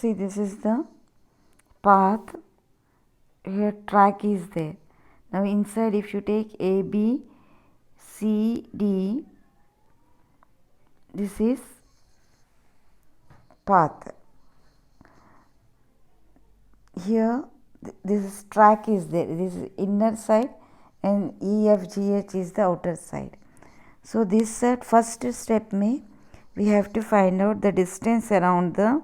See, this is the path. Here track is there. Now inside, if you take A, B, C, D, this is path. Here this track is there. This is inner side and E, F, G, H is the outer side. So this first step में we have to find out the distance around the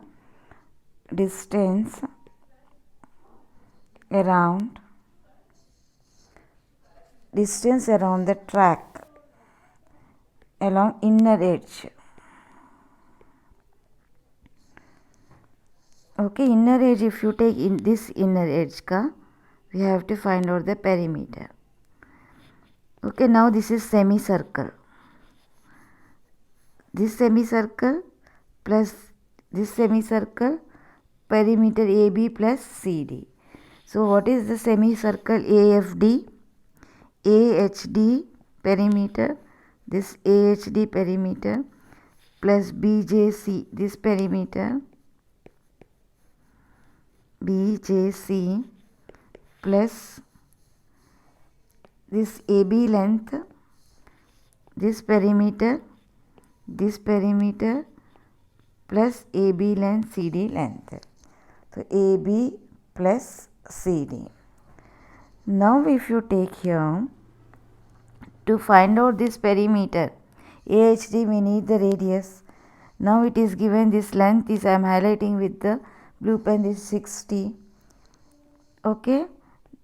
track along inner edge. Okay, inner edge, if you take in this inner edge ka, we have to find out the perimeter. Okay, now this is semicircle. This semicircle plus this semicircle, perimeter AB plus CD. So what is the semicircle AFD? AHD perimeter, this AHD perimeter plus BJC, this perimeter BJC plus this AB length, this perimeter plus AB length, CD length. So AB plus CD. Now if you take here, to find out this perimeter AHD, we need the radius. Now it is given, this length is, I am highlighting with the blue pen, is 60. Okay,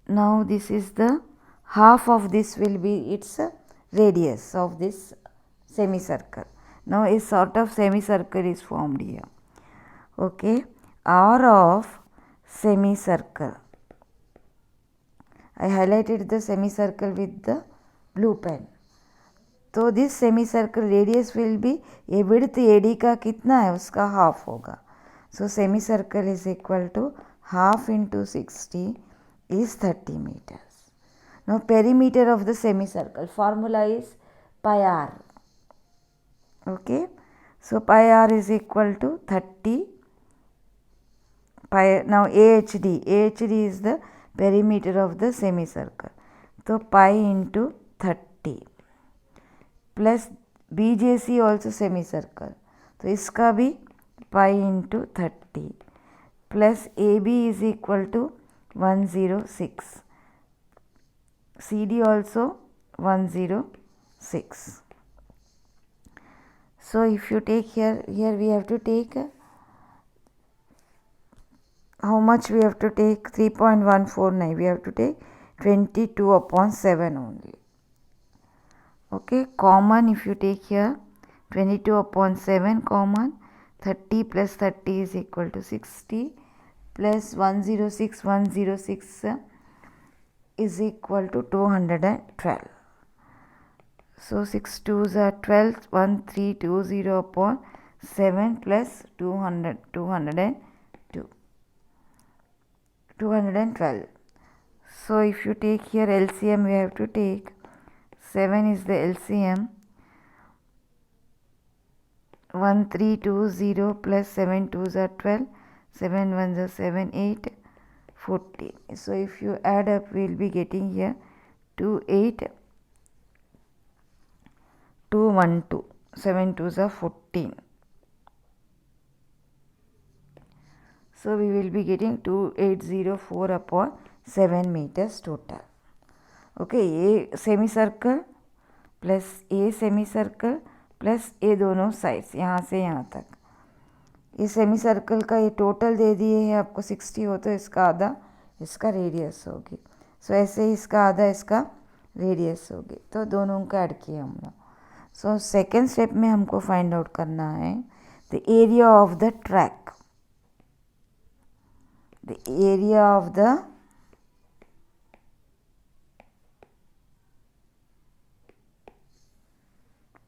now this is the half of this will be its radius of this semicircle. Now a sort of semicircle is formed here. Okay, R of semicircle. I highlighted the semicircle with the blue pen. तो this semicircle radius will be, ये width AD का कितना है उसका half होगा. So semicircle is equal to half into 60 is 30 meters. Now perimeter of the semicircle formula is pi r. Okay, so pi r is equal to 30 pi. Now AHD is the perimeter of the semicircle. So pi into 30 plus BJC also semicircle. तो इसका भी pi into 30 plus AB is equal to 106. CD also 106. So if you take here we have to take how much we have to take 3.149. We have to take 22 upon 7 only. Okay, common, if you take here 22 upon 7 common, 30 plus 30 is equal to 60 plus 106 is equal to 212. So 6 2s are 12, 1320 upon 7 plus 212. So if you take here LCM, we have to take 7 is the LCM, 1320 plus 7 2s are 12, 7 1s are 7, 8, 14. So if you add up, we will be getting here 28212, 7 2s are 14. So we will be getting 2804 upon 7 meters total. Okay, A semicircle plus A semicircle plus ये दोनों sides यहाँ से यहाँ तक. ये semi circle का ये total दे दिए है आपको 60 हो, तो इसका आधा इसका रेडियस होगी. सो ऐसे ही इसका आधा इसका रेडियस होगी. तो दोनों का ऐड किया हम लोग. सो सेकेंड स्टेप में हमको फाइंड आउट करना है the area of the track. The area of the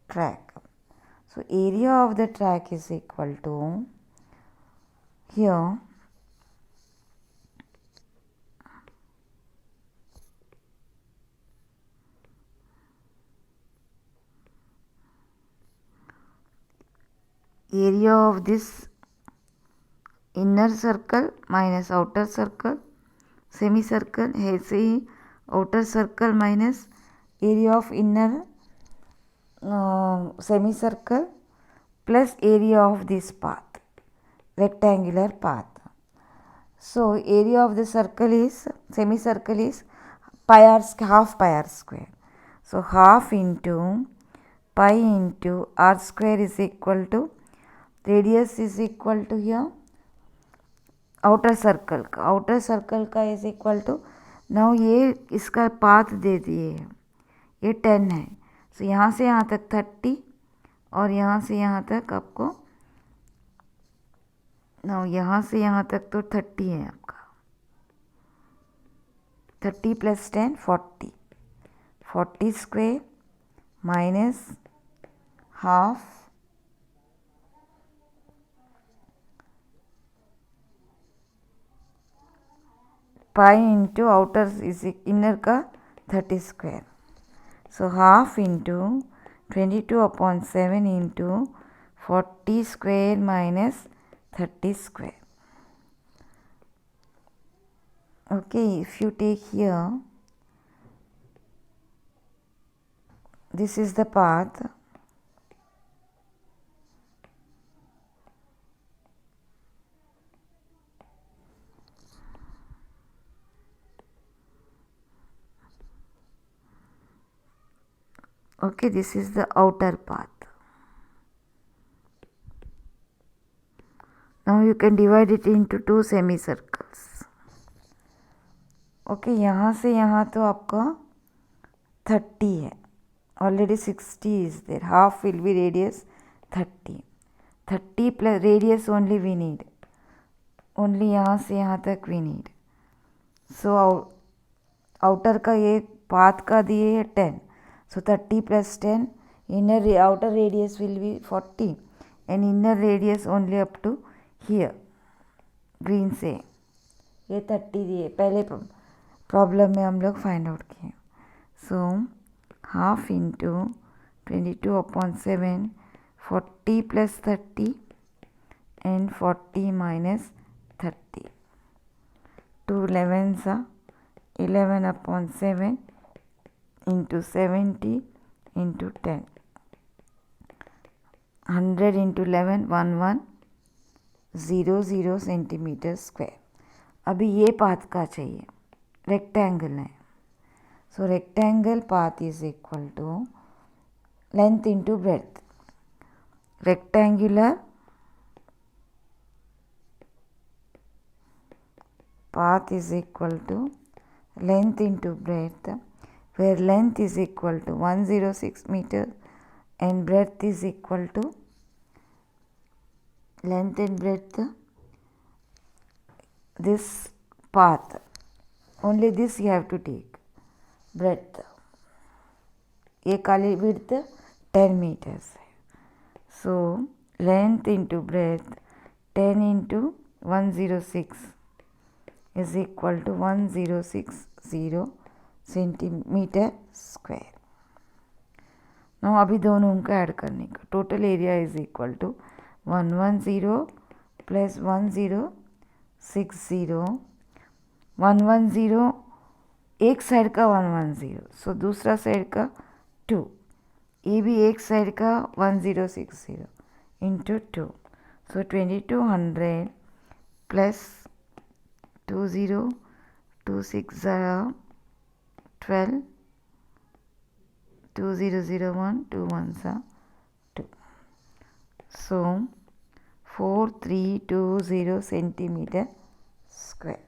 track. So area of the track is equal to, here area of this inner circle minus outer circle, semicircle, ऐसे ही outer circle minus area of inner semicircle plus area of this path, rectangular path. So area of the circle is, semicircle is half pi r square. So half into pi into r square is equal to, radius is equal to here outer circle का is equal to, now ये इसका path दे दिए है, ये 10 है. सो यहाँ से यहाँ तक 30 और यहाँ से यहाँ तक आपको, now यहाँ से यहाँ तक तो 30 है आपका, 30 plus 10 40, 40 square minus half pi into outer is inner का 30 square. So half into 22 upon 7 into 40 square minus 30 square. Okay, if you take here, this is the path. Okay, this is the outer path. Now you can divide it into two semicircles. Okay, यहाँ से यहाँ तो आपका 30 है, already 60 is there, half will be radius 30, 30 plus radius only we need, only यहाँ से यहाँ तक we need. So outer का ये path का दिए है 10, so 30 plus 10, inner outer radius will be 40 and inner radius only up to here, green से ये 30 दिए, पहले प्रॉब्लम में हम लोग फाइंड आउट किए. So half into 22 upon 7, 40 plus 30 and 40 minus 30, 2 11 सा 11 upon 7 into 70 into 10, 100 into 11 1100 centimetre square. अभी ये पाथ का चाहिए, रेक्टेंगल है. So rectangle path is equal to length into breadth. Rectangular path is equal to length into breadth, where length is equal to 106 meters and breadth is equal to, length and breadth, this path only this you have to take, breadth, ये खाली width 10 meters है. So length into breadth 10 into 106 is equal to 1060 centimetre square. now अभी दोनों का add करने का, total area is equal to 110 plus 1060, 110 एक side का 110, सो दूसरा साइड का 2, ये भी एक साइड का 1060 इंटू 2, सो 2200 प्लस 20, 2 6 12, 2001, 2 1 2, so 4320 सेंटीमीटर स्क्वायर.